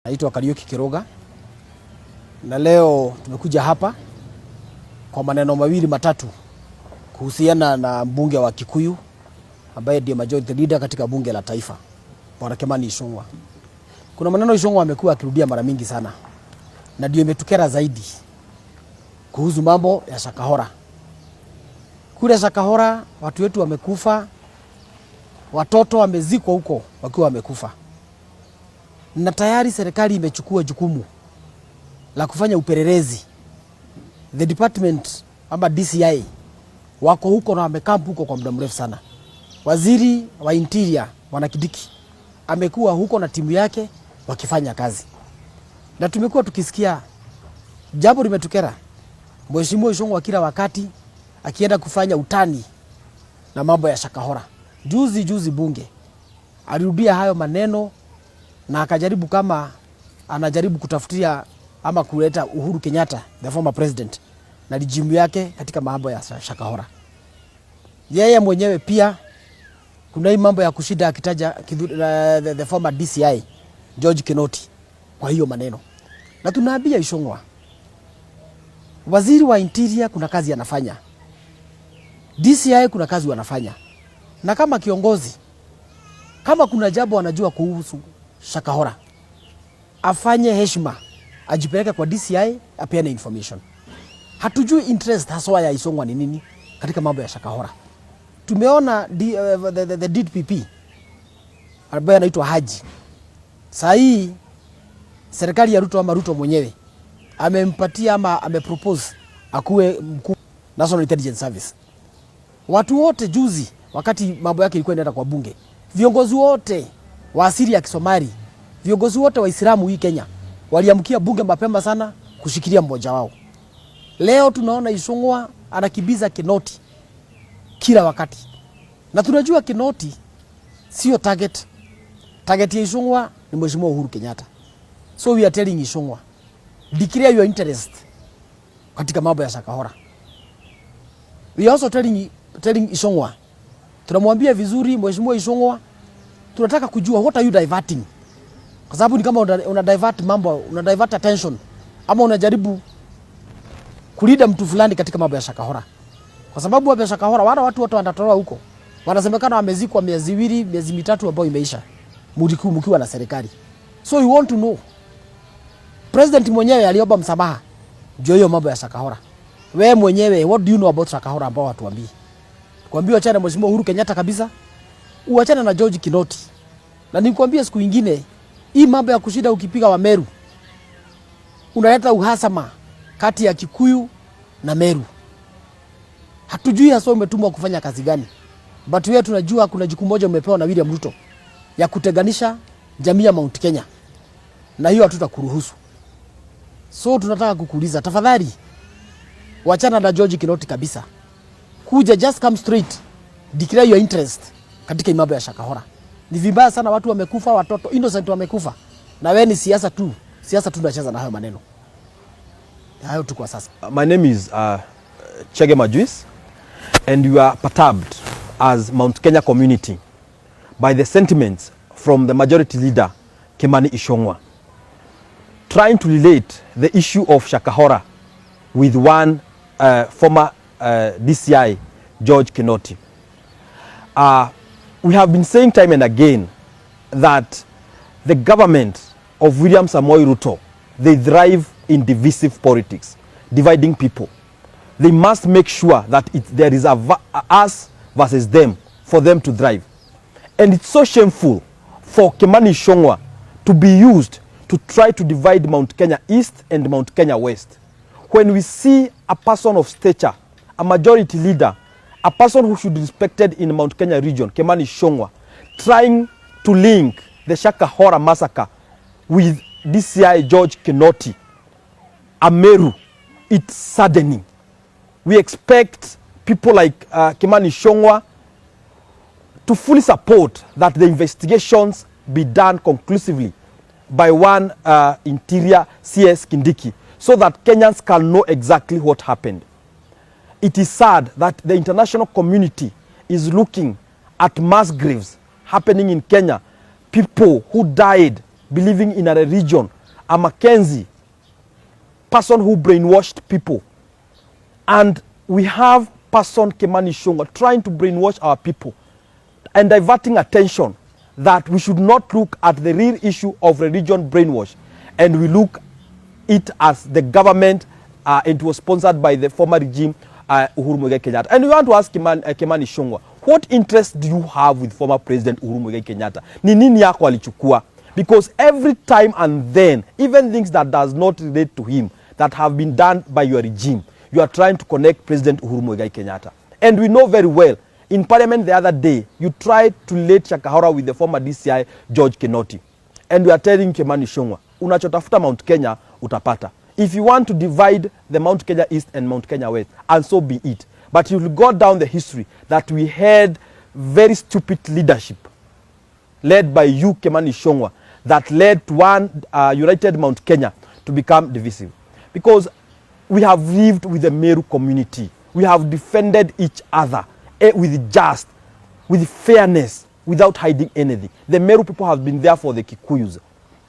Naitwa Kiroga na leo tumekuja hapa kwa maneno mawili matatu kuhusiana na mbunge wa Kikuyu ambaye ndiye majority leader katika bunge la taifa, Bwana Ichungwa. Kuna maneno Ichungwa amekuwa akirudia mara mingi sana na ndio imetukera zaidi kuhusu mambo ya Shakahora. Kule Shakahora watu wetu wamekufa, watoto wamezikwa huko wakiwa wamekufa. Na tayari serikali imechukua jukumu la kufanya upelelezi. The department ama DCI wako huko na wamekampu huko kwa muda mrefu sana. Waziri wa Interior Bwana Kidiki amekuwa huko na timu yake wakifanya kazi. Na tumekuwa tukisikia jambo limetukera. Mheshimiwa Ichungwa kila wakati akienda kufanya utani na mambo ya Shakahora. Juzi bunge alirudia hayo maneno na akajaribu kama anajaribu kutafutia ama kuleta Uhuru Kenyatta, the former president, na rijimu yake katika mambo ya Shakahora. Yeye mwenyewe pia kuna hii mambo ya kushida akitaja the former DCI George Kinoti kwa hiyo maneno. Na tunaambia Ichungwa, waziri wa Interior kuna kazi anafanya, DCI kuna kazi wanafanya, na kama kiongozi kama kuna jambo anajua kuhusu Shakahora afanye heshima, ajipeleke kwa DCI apeane information. Hatujui interest haswa ya Ichungwa ni nini katika mambo ya Shakahora. Tumeona the DPP ambaye anaitwa Haji. Saa hii serikali ya Ruto ama Ruto mwenyewe amempatia ama amepropose akuwe mkuu National Intelligence Service. Watu wote juzi wakati mambo yake ilikuwa inaenda kwa bunge, viongozi wote wa asili ya Kisomali, viongozi wote wa Islamu hii Kenya waliamkia bunge mapema sana kushikilia mmoja wao. Leo tunaona Ichungwa anakibiza Kinoti kila wakati. Na tunajua Kinoti sio target. Target ya Ichungwa ni Mheshimiwa Uhuru Kenyatta. So we are telling Ichungwa, declare your interest katika mambo ya Shakahora. We are also telling Ichungwa, tunamwambia vizuri Mheshimiwa Ichungwa, tunataka kujua what are you diverting? Kwa sababu ni kama una divert mambo, una divert attention ama unajaribu kulida mtu fulani katika mambo ya Shakahora. Kwa sababu mambo ya Shakahora wale watu wote wanatolewa huko. Wanasemekana wamezikwa miezi 2, miezi 3 ambayo imeisha. Mkiwa na serikali. So you want to know. President mwenyewe aliomba msamaha juu hiyo mambo ya Shakahora. Wewe mwenyewe what do you know about Shakahora ambao watu waambii? Kuambia achana Mheshimiwa Uhuru Kenyatta kabisa. Uachane na George Kinoti. Na nikwambia siku nyingine hii mambo ya kushida ukipiga wa Meru unaleta uhasama kati ya Kikuyu na Meru. Hatujui hasa umetumwa kufanya kazi gani. But wewe tunajua kuna jukumu moja umepewa na William Ruto ya kuteganisha jamii ya Mount Kenya. Na hiyo hatutakuruhusu. So tunataka kukuuliza tafadhali wachana na George Kinoti kabisa. Kuja just come straight. Declare your interest katika mambo ya Shakahora. Ni vibaya sana watu wamekufa, watoto innocent wamekufa. Na wewe ni siasa tu tunacheza na hayo maneno. Hayo tu kwa sasa. My name is Chege Majuis, and we are perturbed as Mount Kenya community by the sentiments from the majority leader Ichungwa, trying to relate the issue of Shakahora with one former DCI George Kinoti. We have been saying time and again that the government of William Samoei Ruto, they thrive in divisive politics, dividing people. They must make sure that there is a us versus them for them to thrive. And it's so shameful for Ichungwa to be used to try to divide Mount Kenya East and Mount Kenya West. When we see a person of stature, a majority leader, a person who should be respected in Mount Kenya region, Ichungwa, trying to link the Shakahora massacre with DCI George Kinoti, Ameru, it's saddening. We expect people like Ichungwa to fully support that the investigations be done conclusively by one Interior CS Kindiki so that Kenyans can know exactly what happened. It is sad that the international community is looking at mass graves happening in Kenya, people who died believing in a religion a Mackenzie person who brainwashed people, and we have person Kimani Ichungwa trying to brainwash our people and diverting attention that we should not look at the real issue of religion brainwash, and we look it as the government it was sponsored by the former regime Uhuru Muigai Kenyatta. And we want to ask Kimani Ichungwa, what interest do you have with former President Uhuru Muigai Kenyatta? Ni nini yako alichukua? Because every time and then, even things that does not relate to him, that have been done by your regime, you are trying to connect President Uhuru Muigai Kenyatta. And we know very well, in Parliament the other day, you tried to relate Shakahora with the former DCI George Kinoti. And we are telling Kimani Ichungwa, unachotafuta Mount Kenya utapata. If you want to divide the Mount Kenya East and Mount Kenya West, and so be it. But you will go down the history that we had very stupid leadership led by you, Kimani Ichungwa, that led to one united Mount Kenya to become divisive. Because we have lived with the Meru community. We have defended each other with just, with fairness, without hiding anything. The Meru people have been there for the Kikuyus.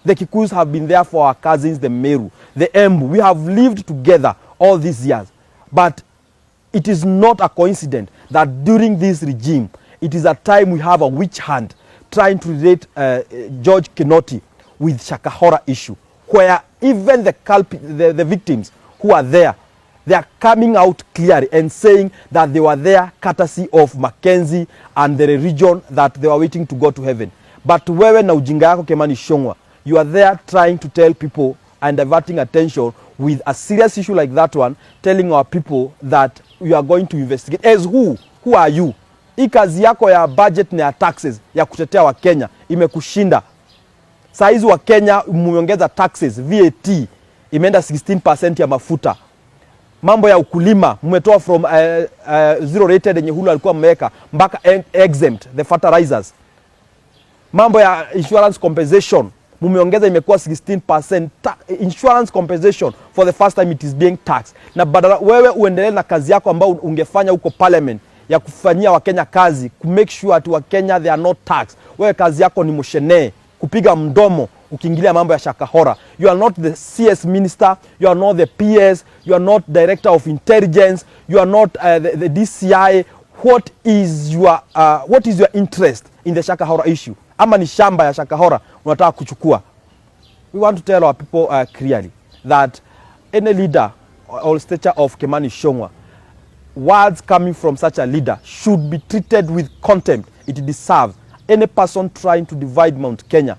The Kikuyus have been there for our cousins, the Meru, the Embu. We have lived together all these years. But it is not a coincidence that during this regime, it is a time we have a witch hunt trying to relate George Kinoti with Shakahora issue, where even the victims who are there, they are coming out clearly and saying that they were there courtesy of Mackenzie and the region that they were waiting to go to heaven. But wewe na ujinga yako Kimani Ichungwa, you are there trying to tell people and diverting attention with a serious issue like that one, telling our people that you are going to investigate. As who? Who are you? Hii kazi yako ya budget na ya taxes ya kutetea wa Kenya imekushinda. Saizi wa Kenya mumeongeza taxes, VAT imeenda 16% ya mafuta. Mambo ya ukulima mmetoa from zero rated yenye hulu alikuwa mmeweka mpaka exempt the fertilizers. Mambo ya insurance compensation mumeongeza imekuwa 16%. Insurance compensation for the first time it is being taxed. Na badala wewe uendelee na kazi yako ambao ungefanya huko parliament ya kufanyia Wakenya kazi, ku make sure ati Wakenya they are not taxed. Wewe kazi yako ni moshene, kupiga mdomo ukiingilia mambo ya Shakahora. You are not the CS minister, you are not the PS, you are not director of intelligence, you are not the DCI. What is your interest in the Shakahora issue? Ama ni shamba ya Shakahora unataka kuchukua? We want to tell our people clearly that any leader or stature of Kimani Ichungwa, words coming from such a leader should be treated with contempt it deserves. Any person trying to divide Mount Kenya,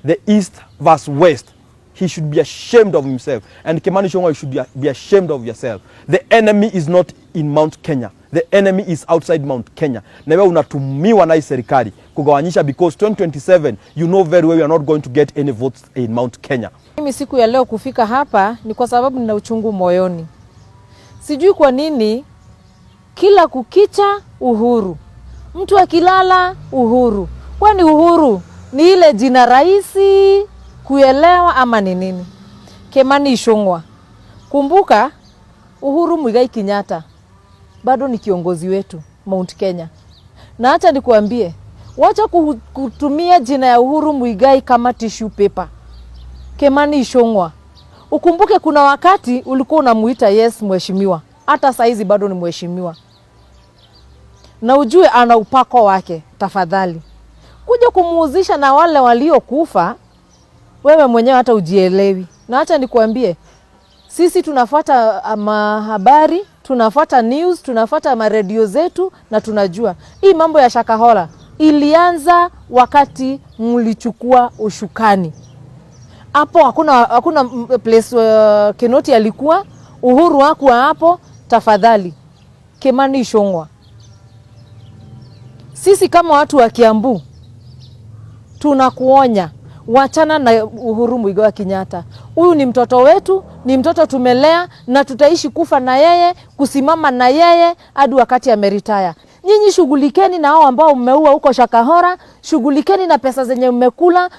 the east versus west, he should be ashamed of himself. And Kimani Ichungwa, you should be ashamed of yourself. The enemy is not in Mount Kenya. The enemy is outside Mount Kenya. Na wewe unatumiwa na serikali kugawanyisha, because 2027 you know very well you are not going to get any votes in Mount Kenya. Mimi siku ya leo kufika hapa ni kwa sababu nina uchungu moyoni. Sijui kwa nini kila kukicha Uhuru. Mtu akilala Uhuru. Kwani Uhuru ni ile jina rahisi kuelewa ama ni nini? Kimani Ichungwa. Kumbuka Uhuru Muigai Kenyatta bado ni kiongozi wetu Mount Kenya. Na acha nikuambie, wacha kutumia jina ya Uhuru Muigai kama tissue paper. Kimani Ichungwa, ukumbuke kuna wakati ulikuwa unamuita yes mheshimiwa. Hata saizi bado ni mheshimiwa. Na ujue ana upako wake, tafadhali. Kuja kumuuzisha na wale waliokufa, wewe mwenyewe hata ujielewi. Na acha nikuambie, sisi tunafuata habari, tunafuata news, tunafuata maredio zetu na tunajua. Hii mambo ya Shakahora ilianza wakati mlichukua ushukani. Hapo hakuna place Kinoti alikuwa, Uhuru hakuwa hapo, tafadhali. Kimani Ichungwa. Sisi kama watu wa Kiambu tunakuonya, wachana na Uhuru Muigai Kenyatta. Huyu ni mtoto wetu, ni mtoto tumelea na tutaishi kufa na yeye, kusimama na yeye hadi wakati ameritaya. Nyinyi shughulikeni na hao ambao mmeua huko Shakahora, shughulikeni na pesa zenye mmekula,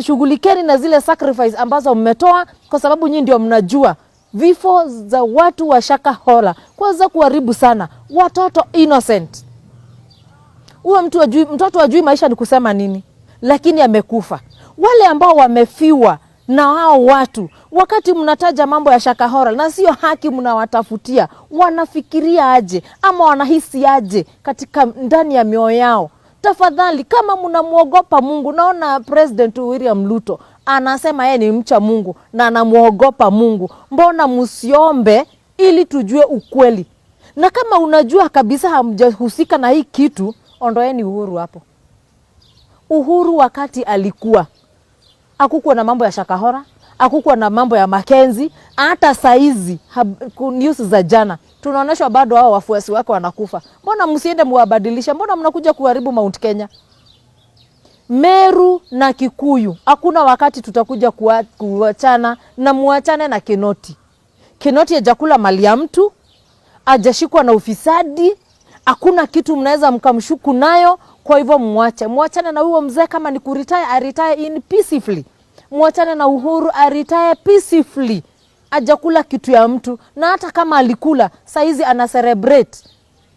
shughulikeni na zile sacrifice ambazo mmetoa, kwa sababu nyinyi ndio mnajua vifo za watu wa Shakahora kwanza kuharibu sana watoto innocent. Huyo mtoto ajui maisha ni kusema nini, lakini amekufa. Wale ambao wamefiwa na hao watu, wakati mnataja mambo ya Shakahola na sio haki mnawatafutia, wanafikiria aje ama wanahisi aje katika ndani ya mioyo yao? Tafadhali, kama mnamuogopa Mungu, naona President William Ruto anasema yeye ni mcha Mungu na anamuogopa Mungu, mbona msiombe ili tujue ukweli? Na kama unajua kabisa hamjahusika na hii kitu, ondoeni Uhuru hapo. Uhuru wakati alikuwa hakukuwa na mambo ya Shakahola, hakukuwa na mambo ya Makenzi. Hata saizi news za jana tunaonyeshwa bado hao wafuasi wake wanakufa. Mbona msiende muwabadilisha? Mbona mnakuja kuharibu Mount Kenya? Meru na Kikuyu, hakuna wakati tutakuja kuachana, na muachane na Kinoti. Kinoti hajakula mali ya mtu, hajashikwa na ufisadi, hakuna kitu mnaweza mkamshuku nayo. Kwa hivyo muachane na huo mzee. Kama ni kuretire, aretire in peacefully. Muachane na Uhuru, aretire peacefully. Hajakula kitu ya mtu, na hata kama alikula, saizi ana celebrate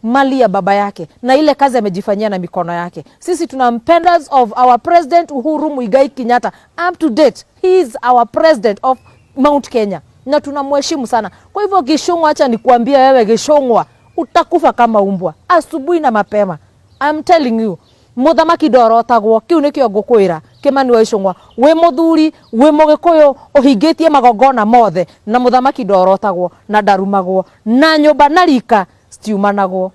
mali ya baba yake na ile kazi amejifanyia na mikono yake. Sisi tunampenda of our president Uhuru Muigai Kenyatta. Up to date, he is our president of Mount Kenya na tunamheshimu sana. Kwa hivyo Gishongwa, acha nikuambia wewe Gishongwa, utakufa kama umbwa asubuhi na mapema. I'm telling you, muthamaki ndorotagwo, kiu nikio ngukwira Kimani wa Ichungwa, we muthuri we mugikuyu uhingitie magongona mothe, na muthamaki ndorotagwo na ndarumagwo na nyumba na rika stiumanagwo.